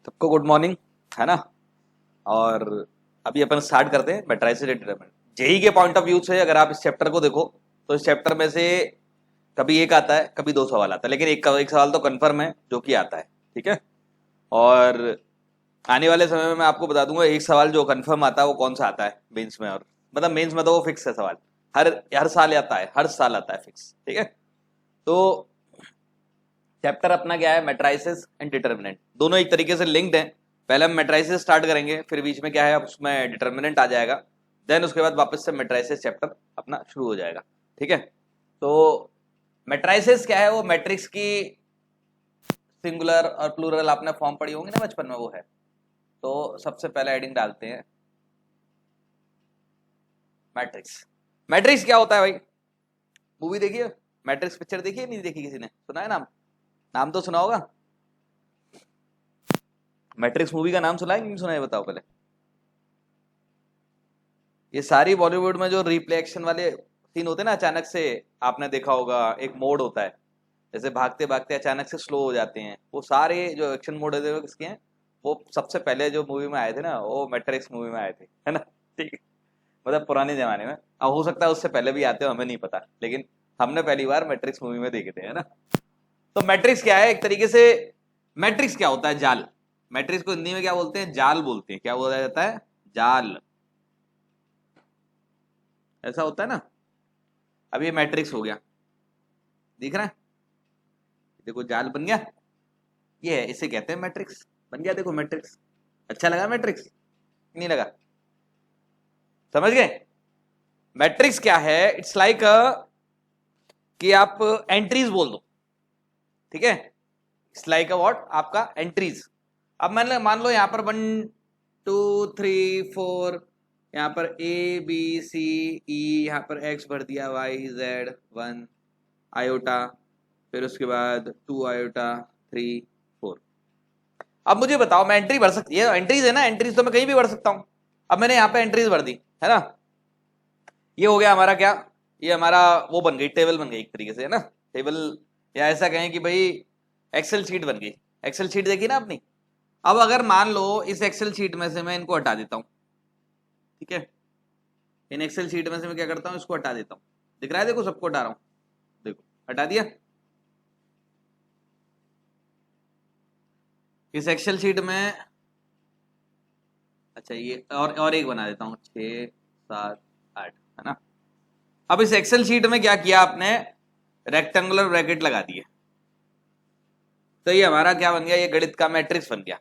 सबको good morning, है ना। और अभी अपन स्टार्ट करते हैं मैट्रिसेस डिटरमिनेंट। जेई के पॉइंट ऑफ व्यू से अगर आप इस चैप्टर को देखो तो इस चैप्टर में से कभी एक आता है, कभी दो सवाल आता है, लेकिन एक सवाल तो कंफर्म है जो कि आता है। ठीक है। और आने वाले समय में मैं आपको बता दूंगा एक सवाल जो कंफर्म आता है वो कौन सा आता है मेंस में। और मतलब मेंस में तो वो फिक्स है सवाल, हर हर साल आता है, हर साल आता है फिक्स। ठीक है। तो चैप्टर अपना क्या है, मैट्रिसेस एंड डिटर्मिनेंट, दोनों एक तरीके से लिंक्ड हैं। पहले हम मैट्रिसेस स्टार्ट करेंगे, फिर बीच में क्या है उसमें डिटर्मिनेंट आ जाएगा, देन उसके बाद वापस से मैट्रिसेस चैप्टर अपना शुरू हो जाएगा। ठीक है। तो मैट्रिसेस क्या है, वो मैट्रिक्स की सिंगुलर और प्लूरल आपने फॉर्म पढ़ी होंगी ना बचपन में, वो है। तो सबसे पहले हेडिंग डालते हैं मैट्रिक्स। मैट्रिक्स क्या होता है भाई? मूवी देखिए, मैट्रिक्स पिक्चर देखिए, नहीं देखी किसी ने? सुना है नाम? नाम तो सुना होगा। मैट्रिक्स मूवी का नाम सुना है कि नहीं सुना है, बताओ पहले। ये सारी बॉलीवुड में जो रिप्ले एक्शन वाले सीन होते हैं ना, अचानक से आपने देखा होगा एक मोड होता है, जैसे भागते भागते अचानक से स्लो हो जाते हैं, वो सारे जो एक्शन मोड होते हैं वो किसके हैं? वो सबसे पहले जो मूवी में आए थे ना, वो मैट्रिक्स मूवी में आए थे, है ना। ठीक है। मतलब पुराने जमाने में, अब हो सकता है उससे पहले भी आते हो, हमें नहीं पता, लेकिन हमने पहली बार मैट्रिक्स मूवी में देखे थे, है ना। तो मैट्रिक्स क्या है एक तरीके से? मैट्रिक्स क्या होता है? जाल। मैट्रिक्स को हिंदी में क्या बोलते हैं? जाल बोलते हैं। क्या बोला जाता है? जाल। ऐसा होता है ना। अब ये मैट्रिक्स हो गया, दिख रहा है? देखो जाल बन गया, ये है, इसे कहते हैं मैट्रिक्स। बन गया, देखो मैट्रिक्स। अच्छा लगा मैट्रिक्स? नहीं लगा? समझ गए? मैट्रिक्स क्या है? इट्स लाइक कि आप एंट्रीज बोल दो। ठीक है। इट्स लाइक अ व्हाट, आपका एंट्रीज। अब मैंने मान लो यहाँ पर 1 2 3 4, यहाँ पर ABCE, यहाँ पर एक्स भर दिया, YZ1 आयोटा, फिर उसके बाद 2 आयोटा 3 4। अब मुझे बताओ, मैं एंट्री भर सकती है? एंट्रीज है ना, एंट्रीज तो मैं कहीं भी भर सकता हूं। अब मैंने यहाँ पे एंट्रीज भर दी, है ना। ये हो गया हमारा क्या, ये हमारा वो बन गई, टेबल बन गई एक तरीके से, है ना। टेबल, या ऐसा कहें कि भाई एक्सेल शीट बन गई। एक्सेल शीट देखी ना अपनी। अब अगर मान लो इस एक्सेल शीट में से मैं इनको हटा देता हूं, ठीक है। इन एक्सेल शीट में से मैं क्या करता हूं, इसको हटा देता हूं। दिख रहा है? देखो सबको हटा रहा हूं, देखो हटा दिया। इस एक्सेल शीट में, अच्छा ये और एक बना देता हूँ, 6 7 8, है ना। अब इस एक्सेल शीट में क्या किया आपने, रेक्टेंगुलर ब्रैकेट लगा दिए। तो ये हमारा क्या बन गया, ये गणित का मैट्रिक्स बन गया।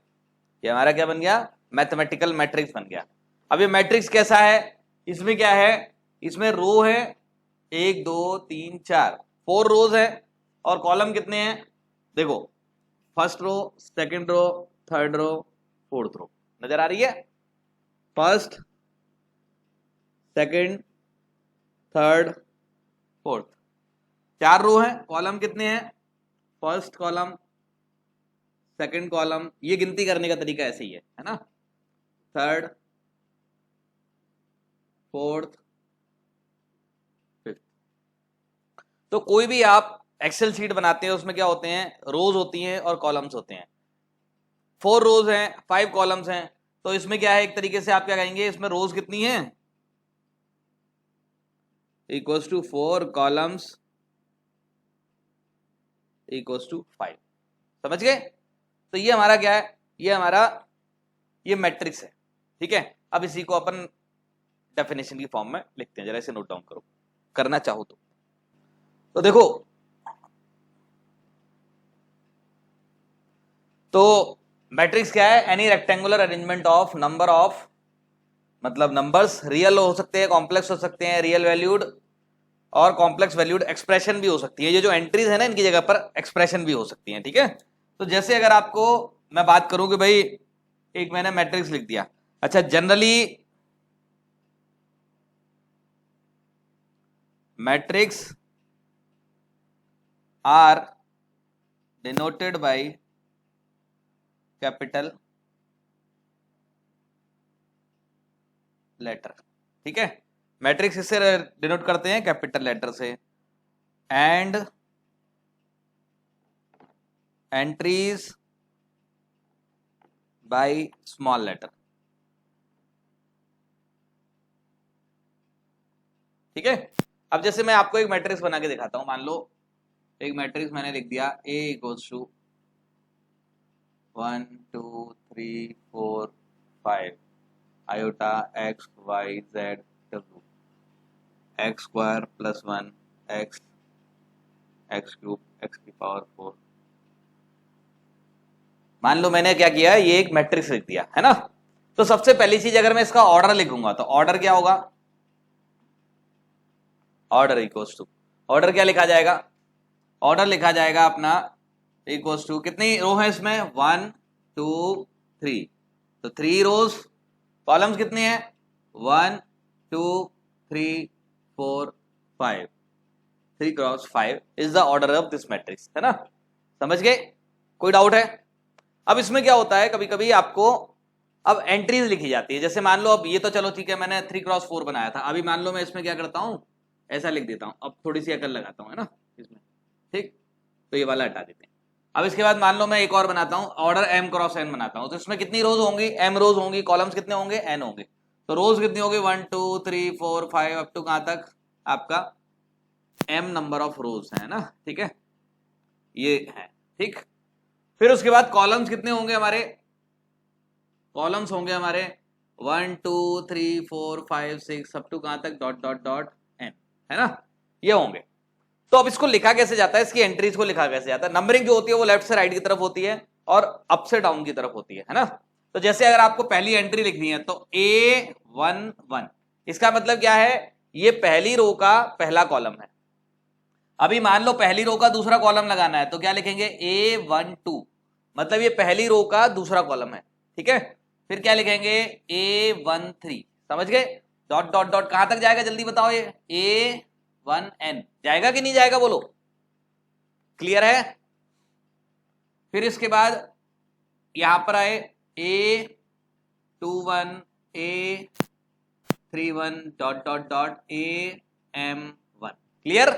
ये हमारा क्या बन गया? मैथमेटिकल मैट्रिक्स बन गया। अब ये मैट्रिक्स कैसा है? इसमें क्या है, इसमें रो है 1 2 3 4, 4 रोज है। और कॉलम कितने हैं? देखो, first row, second row, third row, fourth row. नजर आ रही है? First, second, third, fourth. 4 row है। कॉलम कितने हैं? फर्स्ट कॉलम, सेकंड कॉलम, ये गिनती करने का तरीका ऐसे ही है ना। Third, fourth, fifth. तो कोई भी आप एक्सेल शीट बनाते हैं उसमें क्या होते हैं, रोज होती हैं और कॉलम्स होते हैं। 4 रोज हैं, 5 कॉलम्स हैं। तो इसमें क्या है, एक तरीके से आप क्या कहेंगे, इसमें रोज कितनी है, equals to 4 columns equals to 5। समझ गए? तो ये हमारा क्या है, ये हमारा ये मैट्रिक्स है। ठीक है। अब इसी को अपन डेफिनेशन की फॉर्म में लिखते हैं, जरा इसे नोट डाउन करो, करना चाहो तो देखो। तो मैट्रिक्स क्या है? Any rectangular arrangement of number of, मतलब नंबर्स, रियल हो सकते हैं, कॉम्प्लेक्स हो सकते हैं, रियल वैल्यूड और कॉम्प्लेक्स वैल्यूड एक्सप्रेशन भी हो सकती है। ये जो एंट्रीज है ना, इनकी जगह पर एक्सप्रेशन भी हो सकती है। ठीक है। तो जैसे अगर आपको मैं बात करूं कि भाई एक मैंने मैट्रिक्स लिख दिया, अच्छा generally matrix are denoted by capital letter. ठीक है। मैट्रिक्स इससे डिनोट करते हैं, कैपिटल लेटर से। And entries by small letter. ठीक है, अब जैसे मैं आपको एक मैट्रिक्स बना के दिखाता हूं, मान लो एक मैट्रिक्स मैंने लिख दिया A equals to 1 2 3 4 5 iota x y z w x square plus 1 x x cube x की पावर 4। मान लो मैंने क्या किया, ये एक मैट्रिक्स लिख दिया है ना। तो सबसे पहली चीज अगर मैं इसका ऑर्डर लिखूंगा तो ऑर्डर क्या होगा, ऑर्डर इक्वल्स टू, ऑर्डर क्या लिखा जाएगा, ऑर्डर लिखा जाएगा अपना इक्वल्स टू, कितनी रो है इसमें 1 2 3, तो 3 रोज, कॉलम्स कितने हैं 1 2 3 4 5, 3 cross 5 is the order of this matrix, है ना। समझ गए, कोई डाउट है। अब इसमें क्या होता है, कभी कभी आपको अब एंट्रीज लिखी जाती है, जैसे मान लो अब ये तो चलो ठीक है मैंने 3 क्रॉस 4 बनाया था, अभी मान लो मैं इसमें क्या करता हूं, ऐसा लिख देता हूं, अब थोड़ी सी अकल लगाता हूं है ना इसमें, ठीक, तो ये वाला हटा देते हैं। अब इसके बाद मान लो मैं एक और बनाता हूं, ऑर्डर m क्रॉस n बनाता हूं, तो इसमें कितनी रोज होंगी, m रोज होंगी, कॉलम्स कितने होंगे n होंगे, तो रोज कितनी होगी 1 2 3 4 5 अप टू कहां तक, आपका m नंबर ऑफ रोज है ना, ठीक है, ये है ठीक। फिर उसके बाद कॉलम्स कितने होंगे हमारे, कॉलम्स होंगे हमारे 1 2 3 4 5 6 अप टू कहां तक डॉट डॉट डॉट n, है ना, ये होंगे। तो अब इसको लिखा कैसे जाता है, इसकी एंट्रीज को लिखा कैसे जाता है, नंबरिंग जो होती है वो लेफ्ट से राइट की तरफ होती है और अप से डाउन की तरफ होती है ना। तो जैसे अगर आपको पहली एंट्री लिखनी है तो A11, इसका मतलब क्या है, ये पहली रो का पहला कॉलम है। अभी मान लो पहली रो का दूसरा कॉलम लगाना है तो क्या लिखेंगे A12, मतलब ये पहली रो का दूसरा कॉलम है, ठीक है। फिर क्या लिखेंगे A13, समझ गए, डॉट डॉट डॉट कहां तक जाएगा जल्दी बताओ, ये A1n जाएगा कि नहीं जाएगा बोलो, क्लियर है। फिर इसके बाद यहां पर आए A21 A31 dot dot dot AM1, clear.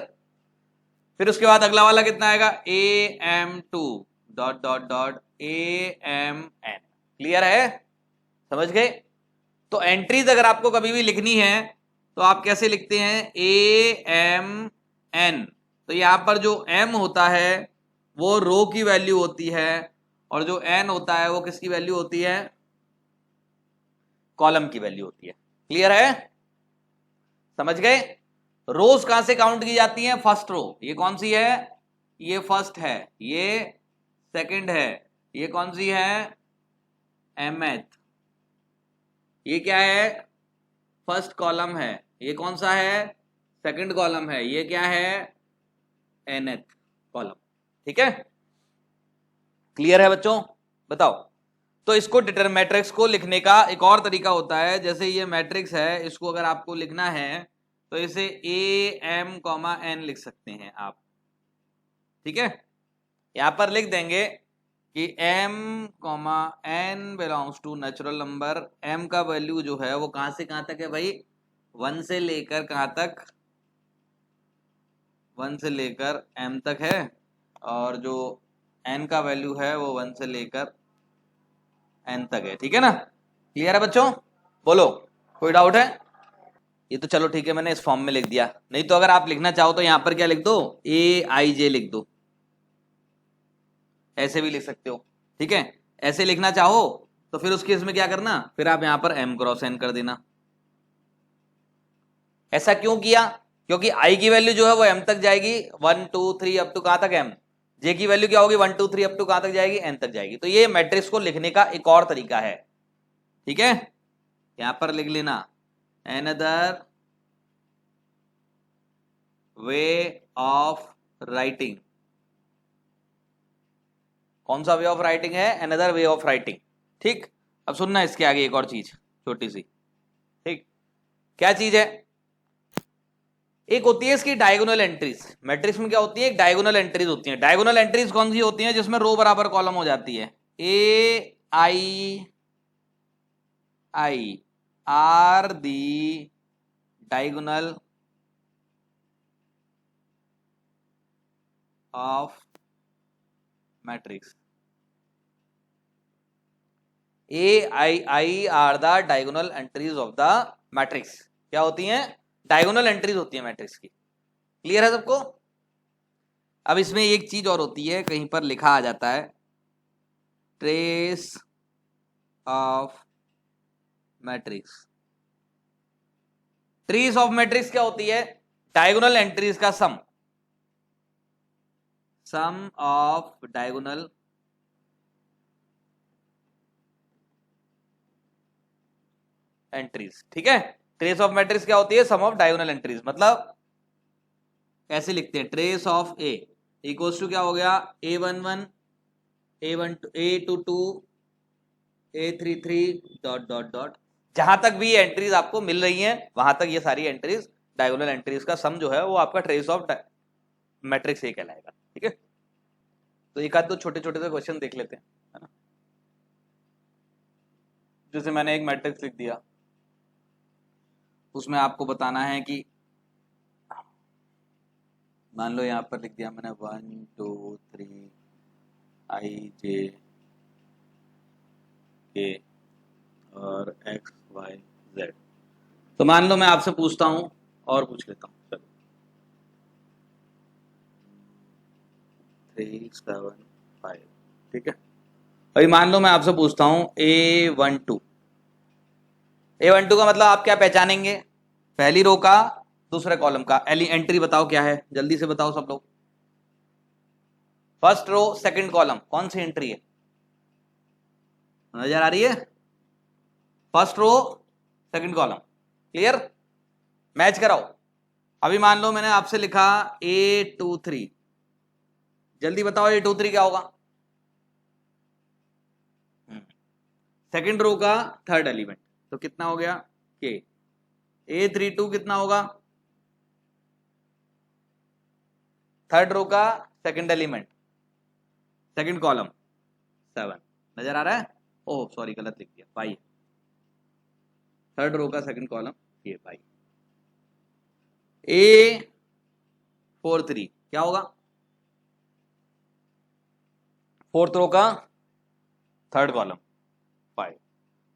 फिर उसके बाद अगला वाला कितना आएगा AM2 dot dot dot AMN, clear है, समझ गए। तो एंट्रीज अगर आपको कभी भी लिखनी है तो आप कैसे लिखते हैं AMN, तो यहां पर जो M होता है वो रो की वैल्यू होती है और जो N होता है वो किसकी वैल्यू होती है, कॉलम की वैल्यू होती है, क्लियर है, समझ गए। रोज कहां से काउंट की जाती हैं, फर्स्ट रो, ये कौन सी है, ये फर्स्ट है, ये सेकंड है, ये कौन सी है mth, ये क्या है फर्स्ट कॉलम है, ये कौन सा है सेकंड कॉलम है, ये क्या है nth कॉलम, ठीक है, क्लियर है बच्चों, बताओ। तो इसको मैट्रिक्स को लिखने का एक और तरीका होता है, जैसे ये मैट्रिक्स है इसको अगर आपको लिखना है तो इसे AM, N लिख सकते हैं आप, ठीक है। यहां पर लिख देंगे कि M, N belongs to natural number, M का वैल्यू जो है वो कहां से कहां तक है भाई, 1 से लेकर कहां तक, 1 से लेकर M तक है, और जो N का वैल्यू है वो 1 से लेकर N तक है, ठीक है ना, क्लियर है बच्चों, बोलो कोई डाउट है। ये तो चलो ठीक है मैंने इस फॉर्म में लिख दिया, नहीं तो अगर आप लिखना चाहो तो यहां पर क्या लिख दो AIJ लिख दो, ऐसे भी लिख सकते हो, ठीक है। ऐसे लिखना चाहो तो फिर उस केस में क्या करना, फिर आप यहां पर M क्रॉस N कर देना। ऐसा क्यों किया, क्योंकि I की वैल्यू जो है वो M तक जाएगी 1 2 3 अप टू कहां तक M, J की वैल्यू क्या होगी 1 2 3 अप टू कहां तक जाएगी N तक जाएगी। तो ये मैट्रिक्स को लिखने का एक और तरीका है, ठीक है, यहां पर लिख लेना another वे ऑफ राइटिंग, कौन सा वे ऑफ राइटिंग है, अनदर वे ऑफ राइटिंग, ठीक। अब सुनना इसके आगे एक और चीज छोटी सी, ठीक, क्या चीज है, एक होती है इसकी डायगोनल एंट्रीज, मैट्रिक्स में क्या होती है, एक डायगोनल एंट्रीज होती है। डायगोनल एंट्रीज कौन सी होती हैं, जिसमें रो बराबर कॉलम हो जाती है, AI are the diagonal of matrix, a i i are the diagonal entries of the matrix. क्या होती हैं? डायगोनल एंट्रीज होती है मैट्रिक्स की। क्लियर है सबको? अब इसमें एक चीज और होती है, कहीं पर लिखा आ जाता है trace of matrix. Trace of matrix क्या होती है? डायगोनल एंट्रीज का सम ऑफ डायगोनल एंट्रीज। ठीक है, ट्रेस ऑफ मैट्रिक्स क्या होती है? Sum of diagonal entries. मतलब ऐसे लिखते हैं, trace of a equals to क्या हो गया? A11 A12 A22 A33 dot dot dot, जहां तक भी ये एंट्रीज आपको मिल रही हैं वहां तक ये सारी एंट्रीज डायगोनल एंट्रीज का सम जो है वो आपका ट्रेस ऑफ मैट्रिक्स ए कहलाएगा। ठीक है, तो एक आध दो छोटे छोटे से क्वेश्चन देख लेते हैं, है ना। जैसे मैंने एक मैट्रिक्स लिख दिया, उसमें आपको बताना है कि मान लो यहाँ पर लिख दिया मैंने 1 2 3 I J K और X Y Z। तो मान लो मैं आपसे पूछता हूं और पूछ लेता हूं, चलो 3 7 5। ठीक है, अभी मान लो मैं आपसे पूछता हूं A12। A12 का मतलब आप क्या पहचानेंगे? पहली रो का दूसरे कॉलम का एंट्री बताओ क्या है, जल्दी से बताओ सब लोग। फर्स्ट रो सेकंड कॉलम कौन सी एंट्री है? नजर आ रही है? First row second column. Clear? Match कराओ। अभी मान लो मैंने आपसे लिखा A23, जल्दी बताओ A23 क्या होगा? सेकंड रो का थर्ड एलिमेंट, तो कितना हो गया? K। A32 कितना होगा? थर्ड रो का सेकंड एलिमेंट, सेकंड कॉलम 7। नजर आ रहा है? ओह सॉरी गलत लिख दिया, पाई। थर्ड रो का सेकंड कॉलम ये पाई। A43 क्या होगा? फोर्थ रो का थर्ड कॉलम 5।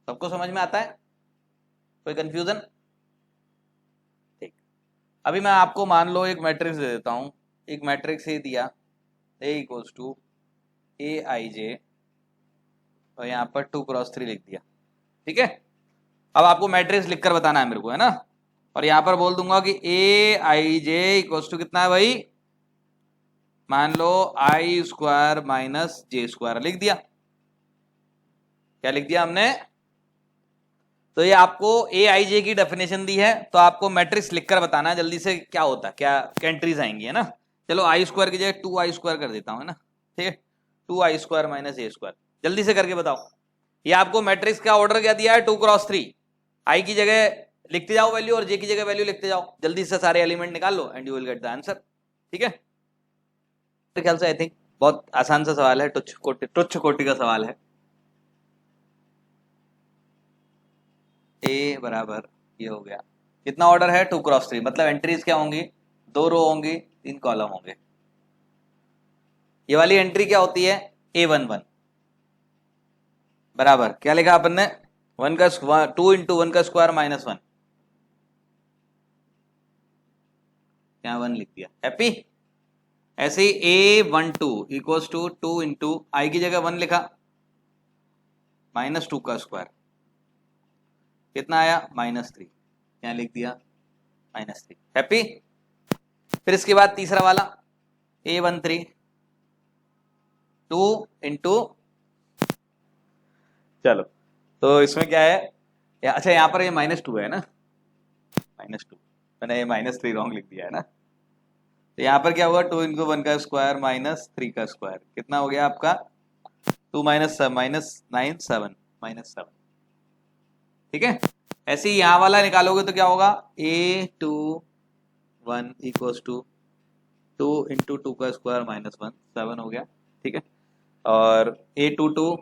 सबको समझ में आता है? कोई कंफ्यूजन? ठीक, अभी मैं आपको मान लो एक मैट्रिक्स दे देता हूं। एक मैट्रिक्स ये दिया A इक्वल्स टू AIJ और यहाँ पर 2 × 3 लिख दिया। ठीक है, अब आपको मैट्रिक्स लिखकर बताना है मेरे को, है ना। और यहां पर बोल दूंगा कि AIJ इक्वल्स टू कितना है भाई? मान लो I² माइनस J² लिख दिया। क्या लिख दिया हमने? तो ये आपको AIJ की डेफिनेशन दी है, तो आपको मैट्रिक्स लिखकर बताना है जल्दी से क्या होता है, क्या एंट्रीज आएंगी, है ना। चलो I² की जगह 2I² कर देता हूं, है ना। ठीक है, 2I² माइनस A², जल्दी से करके बताओ। ये आपको मैट्रिक्स का ऑर्डर क्या दिया है? 2 × 3। I की जगह लिखते जाओ वैल्यू और J की जगह वैल्यू लिखते जाओ, जल्दी से सारे एलिमेंट निकाल लो and you will get the answer. ठीक है, तो ख्याल से आई थिंक बहुत आसान सा सवाल है, तुच्छ कोटि का सवाल है। ए बराबर ये हो गया, कितना ऑर्डर है? 2 × 3, मतलब एंट्रीज क्या होंगी? 2 रो होंगी, 3 कॉलम होंगे। ये वाली एंट्री क्या होती है? A11 बराबर क्या लिखा अपन ने? 2 × 1² -1, क्या 1 लिख दिया, हैप्पी। ऐसे ही A12 इक्वल्स टू 2 × I की जगह 1 लिखा, -2², कितना आया? -3, क्या लिख दिया? -3, हैप्पी। फिर इसके बाद तीसरा वाला A13 2 × चलो, तो इसमें क्या है? अच्छा यहाँ पर ये -2 है ना, -2, मैंने ये -3 रॉन्ग लिख दिया है ना। तो यहाँ पर क्या होगा? 2 × 1² -3², कितना हो गया आपका? 2 -9 7 -7। ठीक है, ऐसे ही यहाँ वाला निकालोगे तो क्या होगा? A21 इक्वल्स टू 2 × 2² -1 7 हो गया। ठीक है, और A22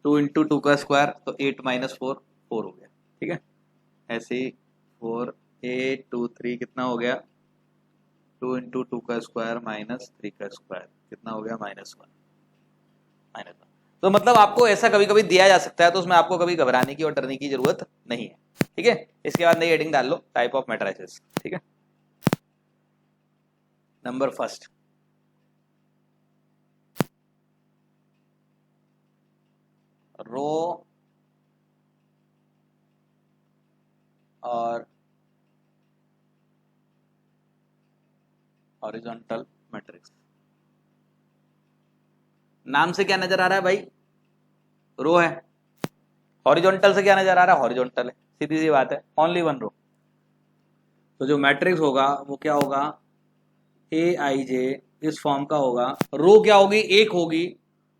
2 × 2² तो 8 - 4 4 हो गया। ठीक है, ऐसे ही 4 A23 कितना हो गया? 2 × 2² -3² कितना हो गया? -1 -1। तो मतलब आपको ऐसा कभी कभी दिया जा सकता है, तो उसमें आपको कभी घबराने की और डरने की जरूरत नहीं है, ठीक है। इसके बाद नई हेडिंग डाल लो, टाइप ऑफ मैट्रिसेस, ठीक है। नंबर फर्स्ट, रो और हॉरिजॉन्टल मैट्रिक्स। नाम से क्या नजर आ रहा है भाई, रो है। हॉरिजॉन्टल से क्या नजर आ रहा है, हॉरिजॉन्टल है, सीधी सी बात है, ओनली वन रो। तो जो मैट्रिक्स होगा वो क्या होगा, ए आई जे इस फॉर्म का होगा, रो क्या होगी, एक होगी,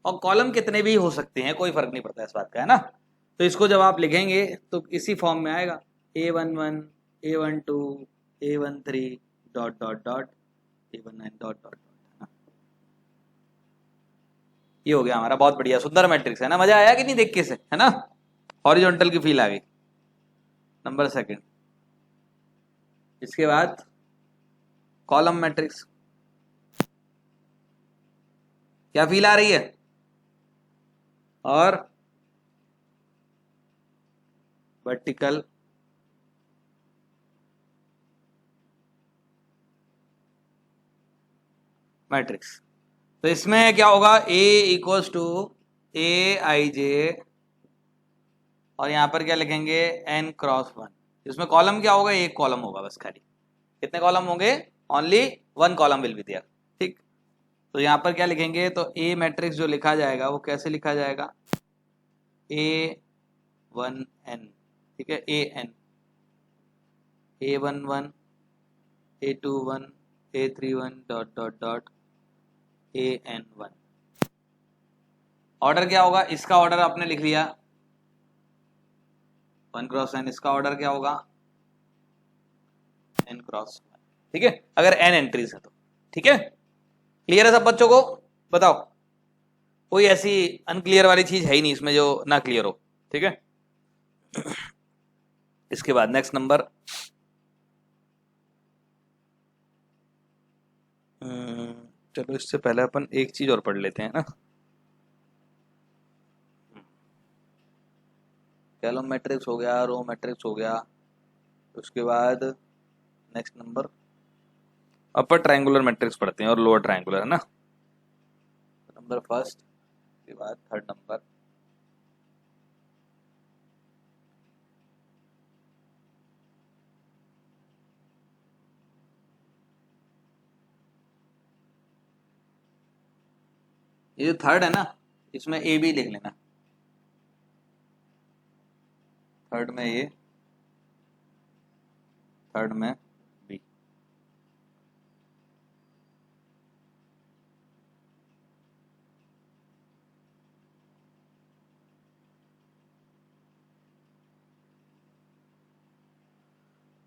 और कॉलम कितने भी हो सकते हैं, कोई फर्क नहीं पड़ता इस बात का, है ना। तो इसको जब आप लिखेंगे तो इसी फॉर्म में आएगा, A11 A12 A13 dot dot dot A19 dot dot dot. ये हो गया हमारा, बहुत बढ़िया सुंदर मैट्रिक्स है ना, मजा आया कि नहीं देख के से, है ना, हॉरिजॉन्टल की फील आ गई। नंबर सेकंड, इसके बाद कॉलम मैट्रिक्स, क्या फील आ रही है, और वर्टिकल मैट्रिक्स। तो इसमें क्या होगा, A इक्वल्स टू ए आई जे, और यहां पर क्या लिखेंगे, n क्रॉस 1। इसमें कॉलम क्या होगा, एक कॉलम होगा बस खाली। कितने कॉलम होंगे, only one column will be there, ठीक। तो यहां पर क्या लिखेंगे, तो ए मैट्रिक्स जो लिखा जाएगा वो कैसे लिखा जाएगा, A11, ठीक है, A11 A21 A31 dot dot dot AN1। Order क्या होगा, इसका ऑर्डर आपने लिख लिया 1 क्रॉस n, इसका ऑर्डर क्या होगा n क्रॉस 1, ठीक है, अगर n एंट्रीज है तो, ठीक है। क्लियर है सब बच्चों को, बताओ, कोई ऐसी अनक्लियर वाली चीज है ही नहीं इसमें जो ना क्लियर हो, ठीक है। इसके बाद नेक्स्ट नंबर, चलो इससे पहले अपन एक चीज और पढ़ लेते हैं ना, कॉलम मैट्रिक्स हो गया, रो मैट्रिक्स हो गया, उसके बाद नेक्स्ट नंबर अपर ट्रायंगुलर मैट्रिक्स पढ़ते हैं और लोअर ट्रायंगुलर, है ना। नंबर फर्स्ट के बाद थर्ड नंबर, ये जो थर्ड है ना, इसमें ए बी लिख लेना, थर्ड में ए, थर्ड में बी।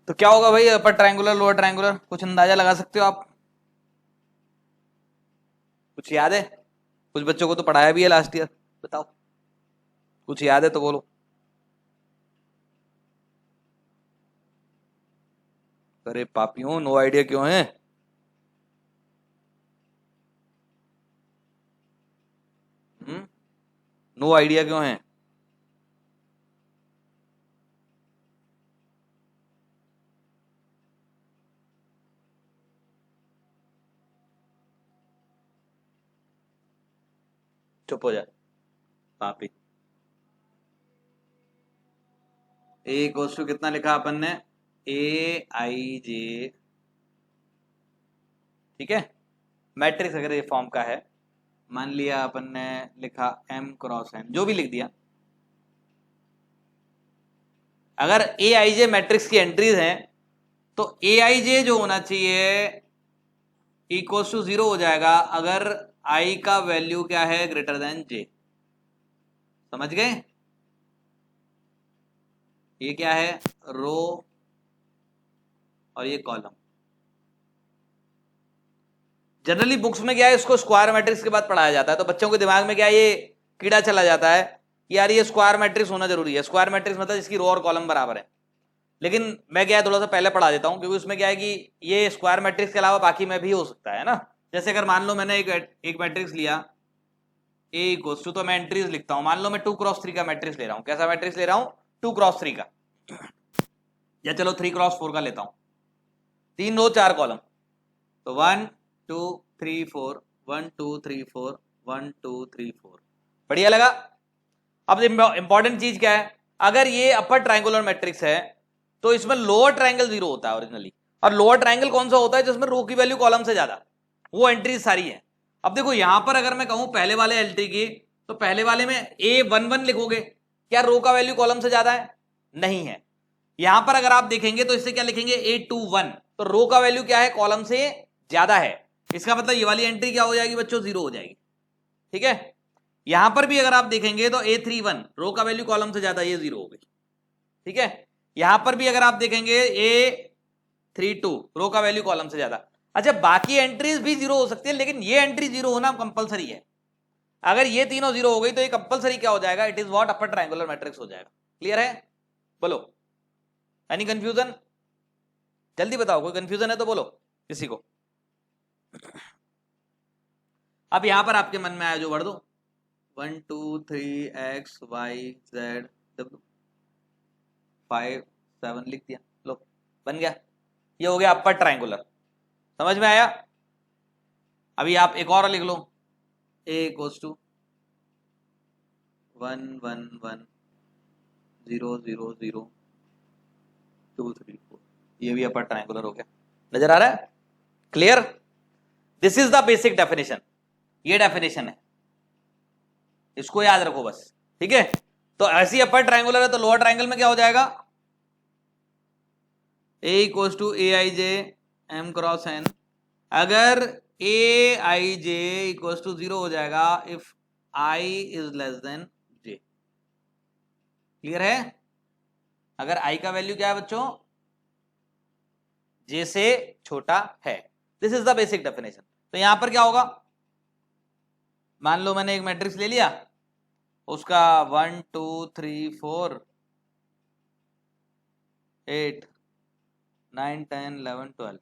तो क्या होगा भाई, अपर ट्रायंगुलर लोअर ट्रायंगुलर, कुछ अंदाजा लगा सकते हो आप, कुछ याद है, कुछ बच्चों को तो पढ़ाया भी है लास्ट ईयर, बताओ कुछ याद है तो बोलो। अरे पापियों, नो आइडिया क्यों है, नो आइडिया क्यों है। चुप हो जाए पापी। ए इक्वल्स टू कितना लिखा अपन ने, ए आई जे, ठीक है। मैट्रिक्स अगर ये फॉर्म का है, मान लिया अपन ने लिखा m क्रॉस n, जो भी लिख दिया, अगर ए आई जे मैट्रिक्स की एंट्रीज हैं तो ए आई जे जो होना चाहिए इक्वल्स टू 0 हो जाएगा अगर i का वैल्यू क्या है, ग्रेटर देन j। समझ गए, ये क्या है, रो और ये कॉलम। जनरली बुक्स में क्या है, इसको स्क्वायर मैट्रिक्स के बाद पढ़ाया जाता है, तो बच्चों के दिमाग में क्या है, ये कीड़ा चला जाता है कि यार ये स्क्वायर मैट्रिक्स होना जरूरी है, स्क्वायर मैट्रिक्स मतलब इसकी रो और कॉलम बराबर है। लेकिन मैं क्या है, थोड़ा सा पहले पढ़ा देता हूं, क्योंकि उसमें क्या है कि ये स्क्वायर मैट्रिक्स के अलावा बाकी में भी हो सकता है ना। जैसे अगर मान लो मैंने एक मैट्रिक्स लिया ए इक्वल्स टू, तो मैं एंट्रीज लिखता हूं, मान लो मैं 2x3 का मैट्रिक्स ले रहा हूं, कैसा मैट्रिक्स ले रहा हूं, 2x3 का, या चलो 3x4 का लेता हूं, 3 रो 4 कॉलम, तो 1 2 3 4 1 2 3 4 1 2 3 4, बढ़िया लगा। अब इंपॉर्टेंट चीज क्या है, अगर ये अपर ट्रायंगुलर मैट्रिक्स है तो इसमें लोअर ट्रायंगल 0 होता है ओरिजिनली, और लोअर ट्रायंगल कौन सा होता है, जिसमें रो की वैल्यू कॉलम से ज्यादा, वो एंट्री सारी है। अब देखो यहां पर अगर मैं कहूं पहले वाले एंट्री की, तो पहले वाले में A11 लिखोगे, क्या रो का वैल्यू कॉलम से ज्यादा है, नहीं है। यहां पर अगर आप देखेंगे तो इससे क्या लिखेंगे, A21, तो रो का वैल्यू क्या है, कॉलम से ज्यादा है, इसका मतलब ये वाली एंट्री क्या हो जाएगी बच्चों, 0 हो जाएगी, ठीक है। यहां पर भी अगर आप देखेंगे तो A31 रो का वैल्यू कॉलम से ज्यादा, ये 0 हो गई, ठीक है। यहां पर भी अगर आप देखेंगे A32 रो का वैल्यू कॉलम से ज्यादा। अच्छा, बाकी एंट्रीज भी 0 हो सकती है, लेकिन ये एंट्री 0 होना कंपलसरी है। अगर ये तीनों 0 हो गई तो ये कंपलसरी क्या हो जाएगा, it is what, upper triangular matrix हो जाएगा। क्लियर है, बोलो, एनी कंफ्यूजन, जल्दी बताओ, कोई कंफ्यूजन है तो बोलो किसी को। अब यहां पर आपके मन में आया जो भर दो, 1 2 3 x y z w 5 7 लिख दिया, लो बन गया, ये हो गया अपर ट्रायंगुलर, समझ में आया। अभी आप एक और लिख लो, a इक्वल्स टू 1 1 1 0 0 0 2 3 4, ये भी अपर ट्रायंगुलर हो गया, नजर आ रहा है, clear. This is the basic definition, ये डेफिनेशन है, इसको याद रखो बस, ठीक है। तो ऐसी अपर ट्रायंगुलर है तो लोअर ट्रायंगल में क्या हो जाएगा, a equals to A I J M cross n, अगर a I J equals to 0 हो जाएगा if i is less than j, clear है। अगर आई का वैल्यू क्या है बच्चों, जे से छोटा है, this is the basic definition. तो यहां पर क्या होगा, मान लो मैंने एक मैट्रिक्स ले लिया, उसका 1 2 3 4 8 9 10 11 12,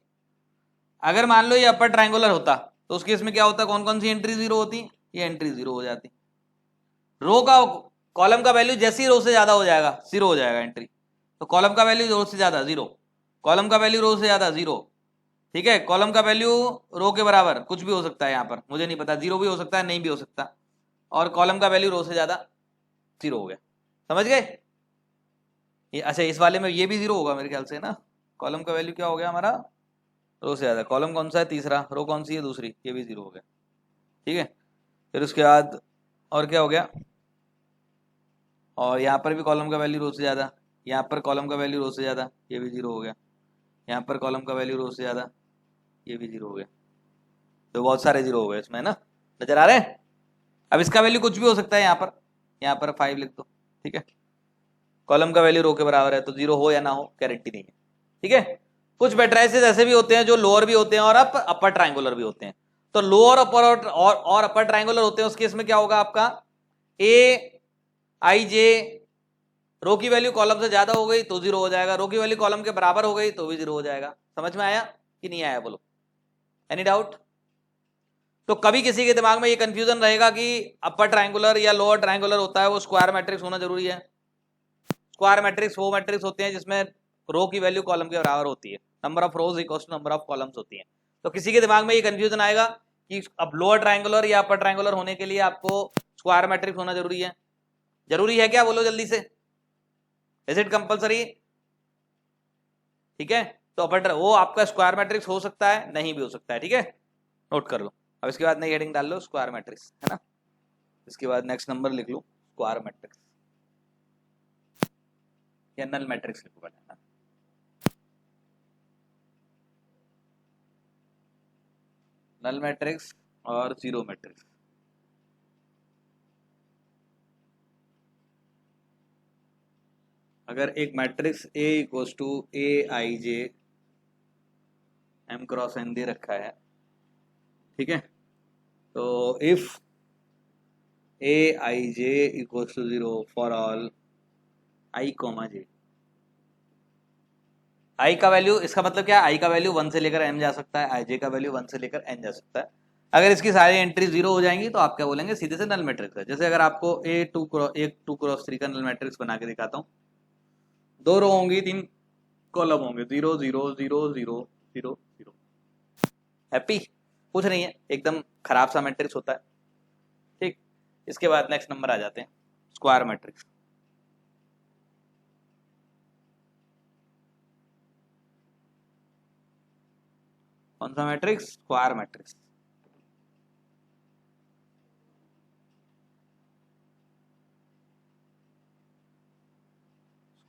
अगर मान लो ये अपर ट्रायंगुलर होता तो उस केस में क्या होता, कौन कौन सी एंट्री 0 होती, ये एंट्री 0 हो जाती, रो का कॉलम का वैल्यू जैसे ही रो से ज्यादा हो जाएगा 0 हो जाएगा एंट्री, तो कॉलम का वैल्यू रो से ज्यादा 0, कॉलम का वैल्यू रो से ज्यादा 0, ठीक है। कॉलम का वैल्यू रो के बराबर कुछ भी हो सकता है, यहाँ पर मुझे नहीं पता, 0 भी हो सकता है, नहीं भी हो सकता, और कॉलम का वैल्यू रो से ज्यादा 0 हो गया, समझ गए ये। अच्छा, इस वाले में ये भी 0 होगा मेरे ख्याल से ना, कॉलम का वैल्यू क्या हो गया हमारा, रो से ज्यादा, कॉलम कौन सा है, तीसरा, रो कौन सी है, दूसरी, ये भी 0 हो गया, ठीक है। फिर उसके बाद और क्या हो गया, और यहाँ पर भी कॉलम का वैल्यू रो से ज़्यादा, यहाँ पर कॉलम का वैल्यू रो से ज़्यादा, ये भी 0 हो गया, यहाँ पर कॉलम का वैल्यू रो से ज़्यादा, ये भी 0 हो गया, तो बहुत सारे 0 हो गए इसमें ना, नजर आ रहे हैं। अब इसका वैल्यू कुछ भी हो सकता है, यहाँ पर 5 लिख दो, ठीक है। कॉलम का वैल्यू रो के बराबर है तो 0 हो या ना हो गारंटी नहीं है, ठीक है। कुछ मैट्रिसेस ऐसे भी होते हैं जो लोअर भी होते हैं और अपर ट्रायंगुलर भी होते हैं, तो लोअर अपर और अपर ट्रायंगुलर होते हैं, उस केस में क्या होगा आपका, ए आई जे रो की वैल्यू कॉलम से ज्यादा हो गई तो 0 हो जाएगा, रो की वैल्यू कॉलम के बराबर हो गई तो भी 0 हो जाएगा। समझ में आया कि नहीं आया, बोलो, एनी डाउट। तो कभी किसी के दिमाग में ये कंफ्यूजन रहेगा कि अपर ट्रायंगुलर या लोअर ट्रायंगुलर होता है वो स्क्वायर मैट्रिक्स होना जरूरी है। स्क्वायर मैट्रिक्स वो मैट्रिक्स होते हैं जिसमें रो की वैल्यू कॉलम के बराबर होती है, number of rows equals to number of columns होती है। तो किसी के दिमाग में ये कंफ्यूजन आएगा कि अब लोअर ट्रायंगुलर या अपर ट्रायंगुलर होने के लिए आपको स्क्वायर मैट्रिक्स होना जरूरी है। जरूरी है क्या, बोलो जल्दी से, इज इट कंपलसरी, ठीक है। तो अपर वो आपका स्क्वायर मैट्रिक्स हो सकता है, नहीं भी हो सकता है, ठीक है, नोट कर लो। अब इसके बाद नई हेडिंग डाल लो, स्क्वायर मैट्रिक्स, है ना। इसके बाद नेक्स्ट नंबर लिख लो स्क्वायर मैट्रिक्स या नल मैट्रिक्स लिखो पहले, है ना। नल मैट्रिक्स और जीरो मैट्रिक्स, अगर एक matrix A equals to A I J M cross N दे रखा है, ठीक है, तो if A I J equals to 0 for all I comma J, I का वैल्यू, इसका मतलब क्या है, आई का वैल्यू 1 से लेकर m जा सकता है, आई जे का वैल्यू 1 से लेकर n जा सकता है। अगर इसकी सारी एंट्री जीरो हो जाएंगी तो आप क्या बोलेंगे, सीधे से नल मैट्रिक्स है। जैसे अगर आपको A2 क्रॉस 3 का नल मैट्रिक्स बना के दिखाता हूँ, 2 रो होंगी, 3 कॉलम होंगे, 0 0 0 0 0 0। हैप्पी? कुछ नहीं है, एकदम खराब सा मैट्रिक्स होता है। ठीक, इसके बाद नेक्स्ट नंबर आ जाते हैं, स्क्वायर मैट्रिक्स। कौन सा matrix? Square matrix.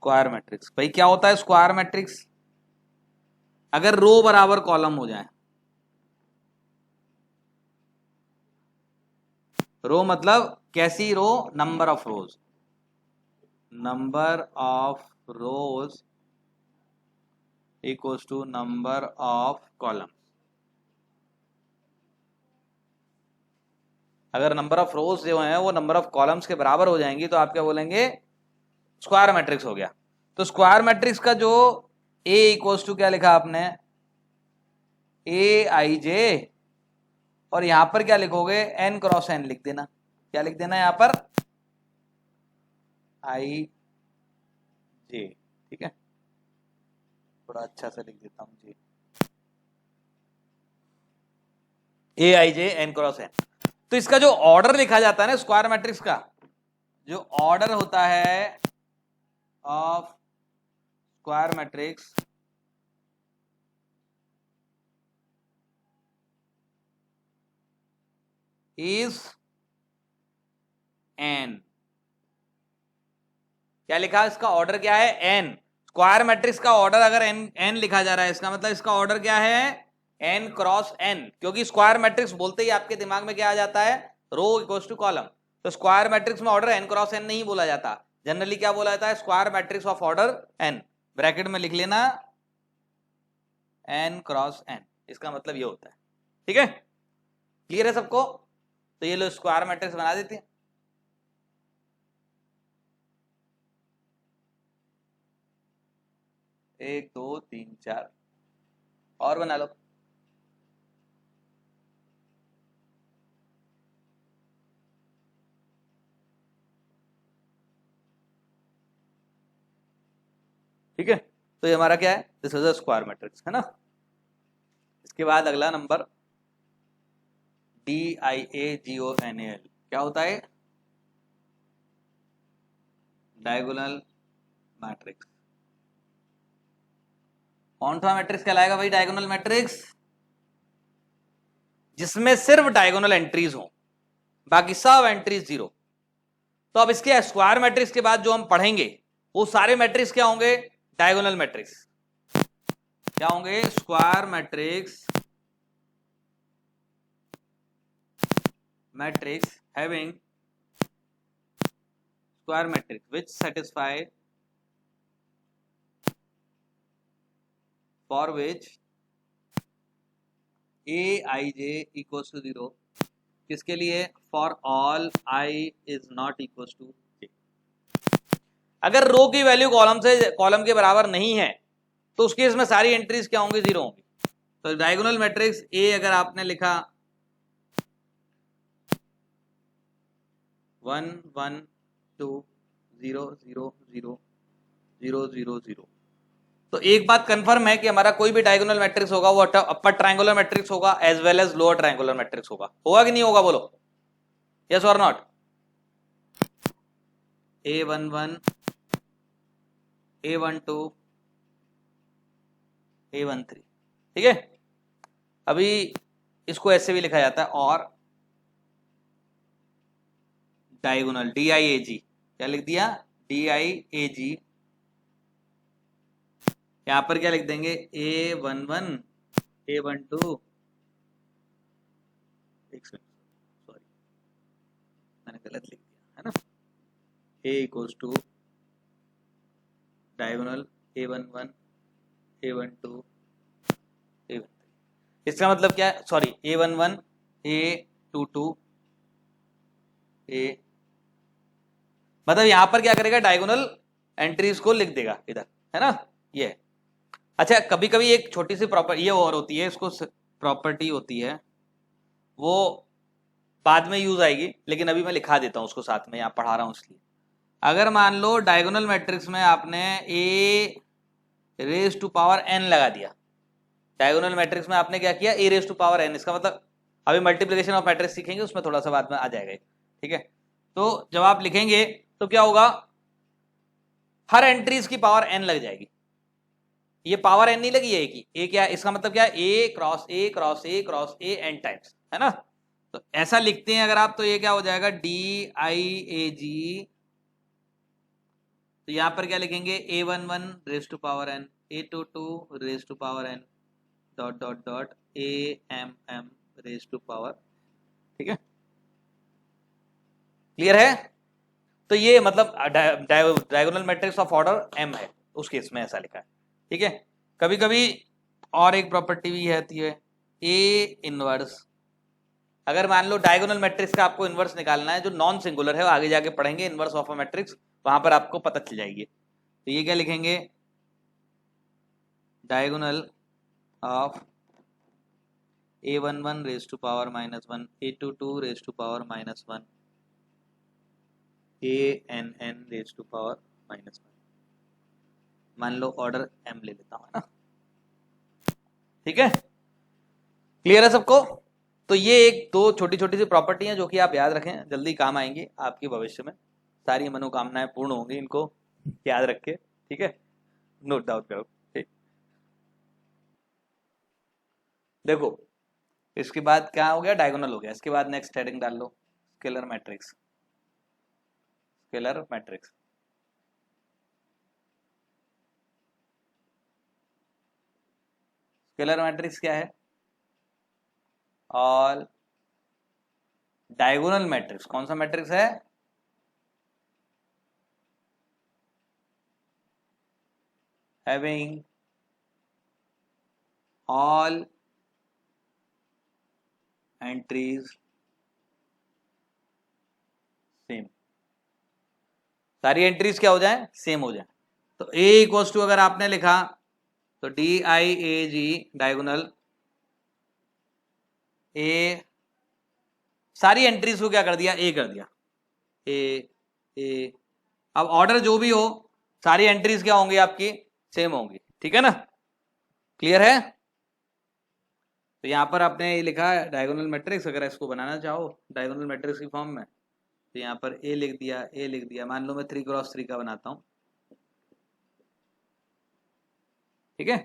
Square matrix भाई क्या होता है? स्क्वायर मैट्रिक्स अगर रो बराबर कॉलम हो जाए, रो मतलब कैसी row? Number of rows, number of rows equals to number of column. अगर नंबर ऑफ रोज जो है वो नंबर ऑफ कॉलम्स के बराबर हो जाएंगी तो आप क्या बोलेंगे? स्क्वायर मैट्रिक्स हो गया। तो स्क्वायर मैट्रिक्स का जो A इक्वल्स टू क्या लिखा आपने? Aij, और यहां पर क्या लिखोगे? n क्रॉस n लिख देना। क्या लिख देना यहां पर? I J। ठीक है, थोड़ा अच्छा सा लिख देता हूं जी, Aij n क्रॉस n। तो इसका जो ऑर्डर लिखा जाता है ना स्क्वायर मैट्रिक्स का, जो ऑर्डर होता है of square matrix is n। क्या लिखा? इसका ऑर्डर क्या है? n। स्क्वायर मैट्रिक्स का ऑर्डर अगर n लिखा जा रहा है, इसका मतलब इसका ऑर्डर क्या है? n cross n। क्योंकि स्क्वायर मैट्रिक्स बोलते ही आपके दिमाग में क्या आ जाता है? रो इक्वल्स टू कॉलम। तो स्क्वायर मैट्रिक्स में ऑर्डर n क्रॉस n नहीं बोला जाता, जनरली क्या बोला जाता है? Square matrix of order n। Bracket में लिख लेना n क्रॉस n, इसका मतलब ये होता है। ठीक है, क्लियर है सबको? तो ये लो स्क्वायर मैट्रिक्स बना देते हैं। एक दो तीन चार और बना लो। ठीक है, तो ये हमारा क्या है? This is a square matrix, है ना। इसके बाद अगला नंबर DIAGONAL क्या होता है? Diagonal matrix. कौन सा मैट्रिक्स कहलाएगा भाई डायगोनल मैट्रिक्स? जिसमें सिर्फ डायगोनल एंट्रीज हो, बाकी सब एंट्रीज जीरो। तो अब इसके स्क्वायर मैट्रिक्स के बाद जो हम पढ़ेंगे वो सारे मैट्रिक्स क्या होंगे? Diagonal matrix. क्या होंगे? Square matrix, matrix having square matrix which satisfy, for which Aij equals to 0। किसके लिए? For all I is not equals to j। अगर रो की वैल्यू कॉलम के बराबर नहीं है तो उस केस में सारी एंट्रीज क्या होंगी? जीरो होंगी। तो डायगोनल मैट्रिक्स A अगर आपने लिखा 1 1 2 0 0 0 0 0 0, तो एक बात कंफर्म है कि हमारा कोई भी डायगोनल मैट्रिक्स होगा वो अपर ट्रायंगुलर मैट्रिक्स होगा as well as lower triangular matrix होगा। होगा कि नहीं होगा? बोलो यस और नॉट। A11 A12 A13, ठीक है। अभी इसको ऐसे भी लिखा जाता है और डायगोनल DIAG। क्या लिख दिया? DIAG। यहां पर क्या लिख देंगे? A11 A12, सॉरी मैंने गलत लिख दिया है ना। A equals to diagonal A11 A12 A13। इसका मतलब क्या है? सॉरी A11 A22 A, मतलब यहां पर क्या करेगा? डायगोनल एंट्रीज को लिख देगा इधर, है ना। ये अच्छा, कभी कभी एक छोटी सी प्रॉपर्टी ये और होती है, इसको प्रॉपर्टी होती है वो बाद में यूज आएगी, लेकिन अभी मैं लिखा देता हूं उसको साथ में, यहाँ पढ़ा रहा हूं इसलिए। अगर मान लो डायगोनल मैट्रिक्स में आपने ए रेज टू पावर एन लगा दिया, डायगोनल मैट्रिक्स में आपने क्या किया, ए रेज टू पावर एन, इसका मतलब अभी मल्टीप्लिकेशन ऑफ मैट्रिक्स सीखेंगे, उसमें थोड़ा सा बाद में आ जाएगा, ठीक है। तो जब आप लिखेंगे तो क्या होगा, हर एंट्रीज की पावर एन लग जाएगी, ये पावर एन नहीं लगी है की, ए क्या, इसका मतलब क्या, A cross A cross A cross A N times, है ना। तो ऐसा लिखते हैं अगर आप, तो ये क्या हो जाएगा, डी आई ए जी, तो यहां पर क्या लिखेंगे, A one one raise to power N, A two two raise to power N, dot dot dot A M M raise to power, ठीक है, क्लियर है। तो ये मतलब diagonal matrix of order M है, उस केस में ऐसा लिखा है, ठीक है। कभी कभी और एक प्रॉपर्टी भी आती है, ए इनवर्स। अगर मान लो डायगोनल मैट्रिक्स का आपको इनवर्स निकालना है जो नॉन सिंगुलर है, वो आगे जाके पढ़ेंगे इनवर्स ऑफ अ मैट्रिक्स, वहां पर आपको पता चल जाएगी। तो ये क्या लिखेंगे, diagonal of a one one raise to power minus one, a two two raise to power minus one, a n n raise to power minus one, मान लो ऑर्डर एम ले लेता हूं, है ना, ठीक है, क्लियर है सबको। तो ये एक दो छोटी छोटी सी प्रॉपर्टी हैं जो कि आप याद रखें, जल्दी काम आएंगी आपके भविष्य में, सारी मनोकामनाएं पूर्ण होंगी इनको याद रख के, ठीक है, नोट डाउन करो, ठीक। देखो इसके बाद क्या हो गया, डायगोनल हो गया, इसके बाद नेक्स्ट हेडिंग डाल लो, scalar matrix, scalar matrix. Scalar matrix क्या है, ऑल डायगोनल मैट्रिक्स, कौन सा मैट्रिक्स है, हैविंग ऑल एंट्रीज सेम, सारी एंट्रीज क्या हो जाए, सेम हो जाए। तो ए इक्वल्स टू अगर आपने लिखा तो D I A ji diagonal A, सारी एंट्रीज को क्या कर दिया, ए कर दिया, ए ए, अब ऑर्डर जो भी हो सारी एंट्रीज क्या होंगी आपकी, सेम होंगी, ठीक है ना, क्लियर है। तो यहां पर आपने ये लिखा डायगोनल मैट्रिक्स, अगर इसको बनाना चाहो डायगोनल मैट्रिक्स की फॉर्म में, तो यहाँ पर ए लिख दिया, ए लिख दिया, मान लो मैं 3x3 का बनाता हूं, ठीक है,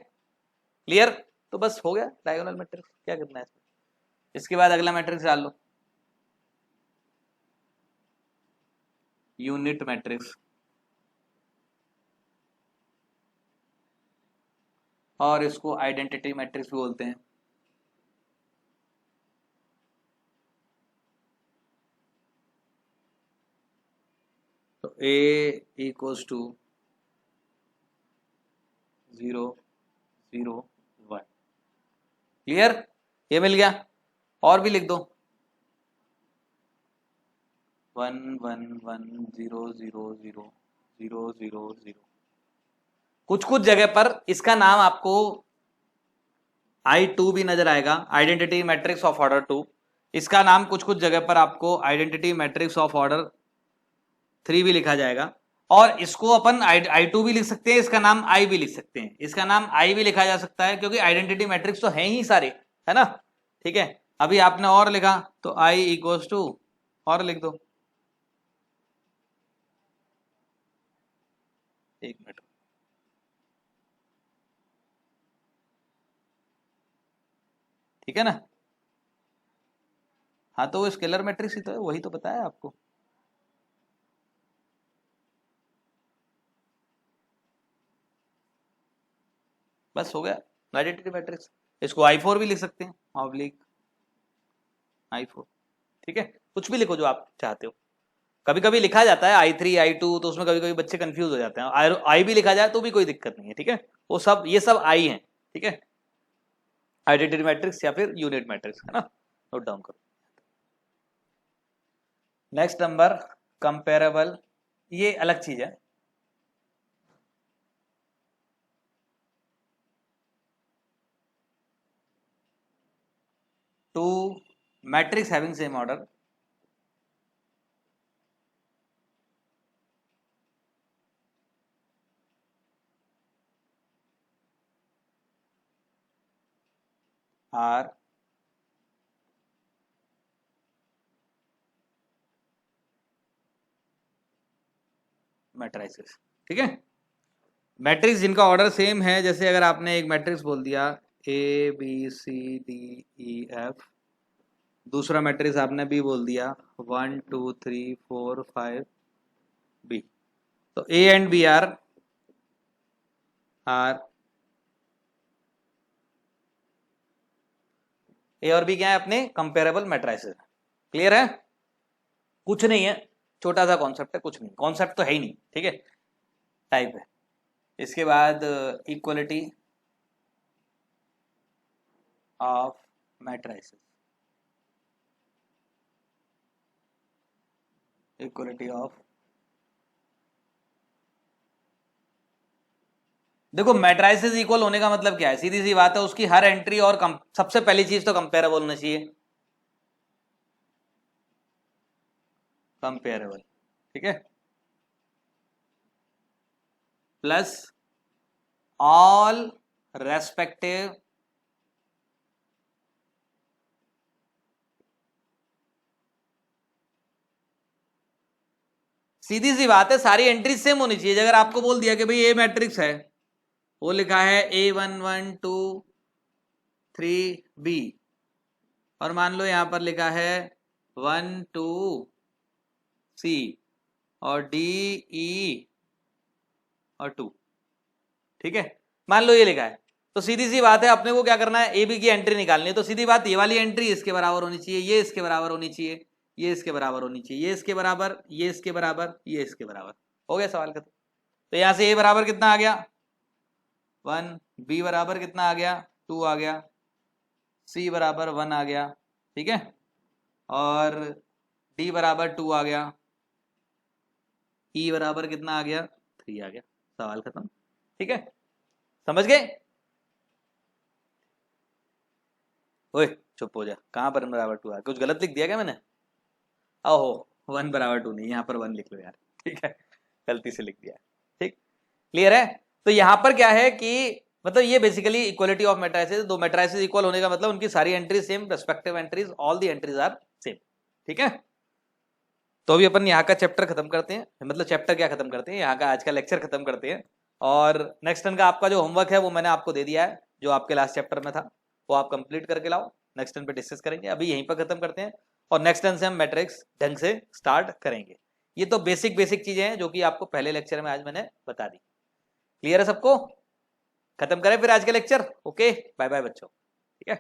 क्लियर। तो बस हो गया डायगोनल मैट्रिक्स, क्या करना है इसके बाद अगला मैट्रिक्स डाल लो, यूनिट मैट्रिक्स, और इसको आइडेंटिटी मैट्रिक्स भी बोलते हैं। तो ए इक्वल्स टू 0 0 1, क्लियर, ये मिल गया। और भी लिख दो 1 1 1 0 0 0 0 0 0, कुछ कुछ जगह पर इसका नाम आपको I2 भी नजर आएगा, आइडेंटिटी मैट्रिक्स ऑफ ऑर्डर 2, इसका नाम कुछ कुछ जगह पर आपको आइडेंटिटी मैट्रिक्स ऑफ ऑर्डर 3 भी लिखा जाएगा, और इसको अपन I2 भी लिख सकते हैं, इसका नाम I भी लिख सकते हैं, इसका नाम I भी लिखा जा सकता है, क्योंकि आइडेंटिटी मैट्रिक्स तो है ही सारे, है ना, ठीक है। अभी आपने और लिखा तो I इक्वल्स टू, और लिख दो, एक मिनट, ठीक है ना। हाँ तो वो स्केलर मैट्रिक्स ही तो है, वही तो बताया आपको, बस हो गया आइडेंटिटी मैट्रिक्स। इसको I4 भी लिख सकते हैं, ऑब्लिक I4, ठीक है, कुछ भी लिखो जो आप चाहते हो। कभी कभी लिखा जाता है I3 I2, तो उसमें कभी कभी बच्चे कंफ्यूज हो जाते हैं, आई भी लिखा जाए तो भी कोई दिक्कत नहीं है, ठीक है, वो सब ये सब आई है, ठीक है, आइडेंटिटी मैट्रिक्स या फिर यूनिट मैट्रिक्स, है ना, नोट डाउन करो। नेक्स्ट नंबर कंपेरेबल, ये अलग चीज है, two matrix having same order are matrices. ठीक है, मैट्रिक्स जिनका ऑर्डर सेम है, जैसे अगर आपने एक मैट्रिक्स बोल दिया a b c d e f, दूसरा मैट्रिक्स आपने बी बोल दिया 1 2 3 4 5 बी, तो a and b are a और बी क्या है अपने कंपेरेबल मैट्रिसेस। क्लियर है, कुछ नहीं है, छोटा सा कॉन्सेप्ट है, कुछ नहीं, कॉन्सेप्ट तो है ही नहीं। ठीक है, टाइप है। इसके बाद equality of matrices, equality of, देखो मैट्रिसेस इक्वल होने का मतलब क्या है, सीधी सी बात है, उसकी हर एंट्री और सबसे पहली चीज तो कंपेरेबल होना चाहिए, कंपेरेबल। ठीक है, प्लस ऑल रेस्पेक्टिव सीधी सी बात है, सारी एंट्री सेम होनी चाहिए। अगर आपको बोल दिया कि भाई ए मैट्रिक्स है, वो लिखा है A1123B, और मान लो यहां पर लिखा है 12C और DE और 2। ठीक है, मान लो ये लिखा है, तो सीधी सी बात है अपने को क्या करना है, ए बी की एंट्री निकालनी है। तो सीधी बात, ये वाली एंट्री इसके बराबर होनी चाहिए, ये इसके बराबर होनी चाहिए, ये इसके बराबर होनी चाहिए, ये इसके बराबर, ये इसके बराबर, ये इसके बराबर। हो गया सवाल खत्म। तो यहां से ए बराबर कितना आ गया 1, बी बराबर कितना आ गया 2 आ गया, सी बराबर 1 आ गया। ठीक है, और डी बराबर 2 आ गया, ई बराबर कितना आ गया 3 आ गया। सवाल खत्म। ठीक है, समझ गए? ओए चुप हो जा, कहाँ पर 1 बराबर 2 आ, कुछ गलत लिख दिया क्या मैंने? ओहो, 1 बराबर 2 नहीं, यहाँ पर 1 लिख लो यार। ठीक है, गलती से लिख दिया। ठीक, क्लियर है? तो यहाँ पर क्या है कि मतलब ये बेसिकली इक्वलिटी ऑफ मैट्रिसेस, दो मैट्रिसेस इक्वल होने का मतलब उनकी सारी entries same, respective entries, all the entries are same. ठीक है, तो अभी अपन यहाँ का चैप्टर खत्म करते हैं, मतलब चैप्टर क्या खत्म करते हैं, यहाँ का आज का लेक्चर खत्म करते हैं। और नेक्स्ट टर्न का आपका जो होमवर्क है वो मैंने आपको दे दिया है, जो आपके लास्ट चैप्टर में था, वो आप कंप्लीट करके लाओ। नेक्स्ट टर्न पे डिस्कस करेंगे, अभी यहीं पर खत्म करते हैं, और नेक्स्ट टर्न से हम मैट्रिक्स ढंग से स्टार्ट करेंगे। ये तो बेसिक बेसिक चीजें हैं जो कि आपको पहले लेक्चर में आज मैंने बता दी। क्लियर है सबको? खत्म करें फिर आज का लेक्चर। ओके, बाय बाय बच्चों। ठीक है।